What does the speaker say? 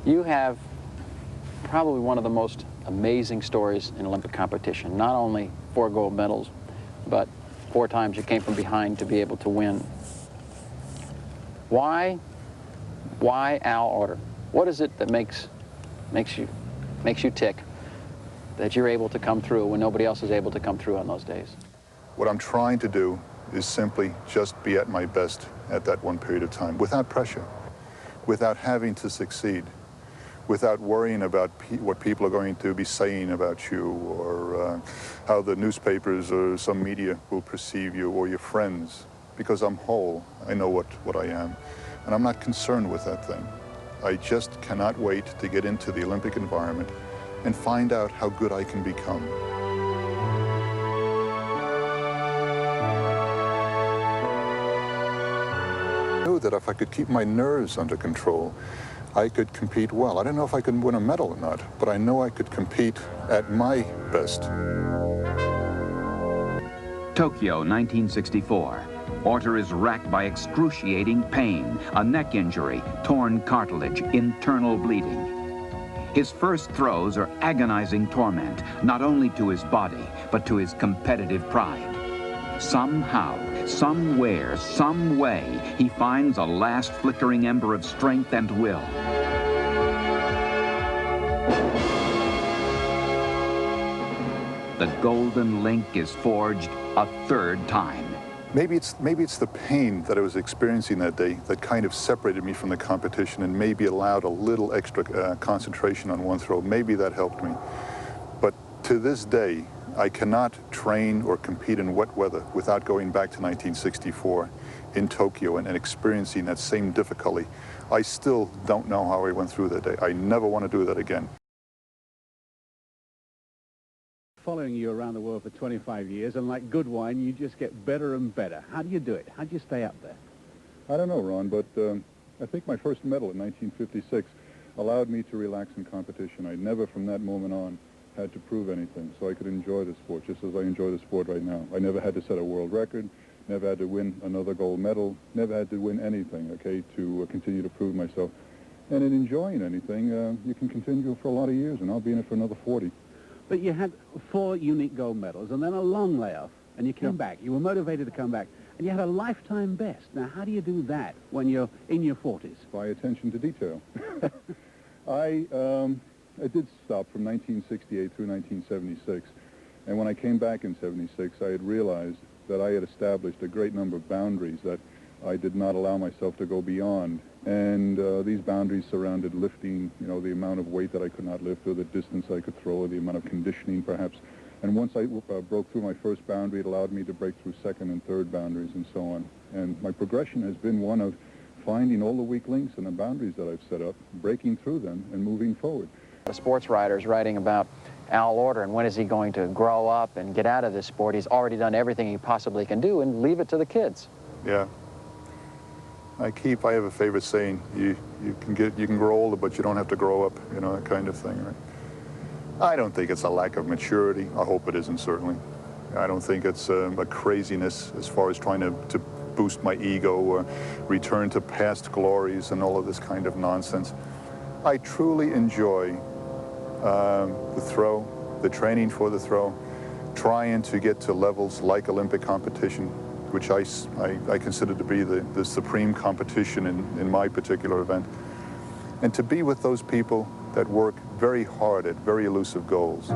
You have probably one of the most amazing stories in Olympic competition. Not only 4 gold medals, but 4 times you came from behind to be able to win. Why Al Oerter? What is it that makes you tick, that you're able to come through when nobody else is able to come through on those days? What I'm trying to do is simply just be at my best at that one period of time, without pressure, without having to succeed, without worrying about what people are going to be saying about you, or how the newspapers or some media will perceive you, or your friends. Because I'm whole, I know what I am, and I'm not concerned with that thing. I just cannot wait to get into the Olympic environment and find out how good I can become. I knew that if I could keep my nerves under control, I could compete well. I don't know if I could win a medal or not, but I know I could compete at my best. Tokyo, 1964. Oerter is racked by excruciating pain, a neck injury, torn cartilage, internal bleeding. His first throws are agonizing torment, not only to his body, but to his competitive pride. Somehow, somewhere, some way, he finds a last flickering ember of strength and will. The golden link is forged a 3rd time. Maybe it's the pain that I was experiencing that day that kind of separated me from the competition and maybe allowed a little extra concentration on one throw. Maybe that helped me. But to this day, I cannot train or compete in wet weather without going back to 1964 in Tokyo and experiencing that same difficulty. I still don't know how I went through that day. I never want to do that again. Following you around the world for 25 years, and like good wine, you just get better and better. How do you do it? How do you stay up there? I don't know, Ron, but I think my first medal in 1956 allowed me to relax in competition. I never, from that moment on, had to prove anything, so I could enjoy the sport just as I enjoy the sport right now. I never had to set a world record, never had to win another gold medal, never had to win anything, okay, to continue to prove myself. And in enjoying anything, you can continue for a lot of years, and I'll be in it for another 40. But you had 4 unique gold medals and then a long layoff, and you came back. You were motivated to come back, and you had a lifetime best. Now, how do you do that when you're in your 40s? By attention to detail. I did stop from 1968 through 1976, and when I came back in 76, I had realized that I had established a great number of boundaries that I did not allow myself to go beyond. And these boundaries surrounded lifting, you know, the amount of weight that I could not lift, or the distance I could throw, or the amount of conditioning, perhaps. And once I broke through my first boundary, it allowed me to break through 2nd and 3rd boundaries, and so on. And my progression has been one of finding all the weak links and the boundaries that I've set up, breaking through them, and moving forward. The sports writers writing about Al Oerter and when is he going to grow up and get out of this sport. He's already done everything he possibly can do, and leave it to the kids. Yeah. I have a favorite saying, you can grow older, but you don't have to grow up, you know, that kind of thing, right? I don't think it's a lack of maturity. I hope it isn't, certainly. I don't think it's a craziness as far as trying to boost my ego or return to past glories and all of this kind of nonsense. I truly enjoy the throw, the training for the throw, trying to get to levels like Olympic competition, which I consider to be the supreme competition in my particular event, and to be with those people that work very hard at very elusive goals.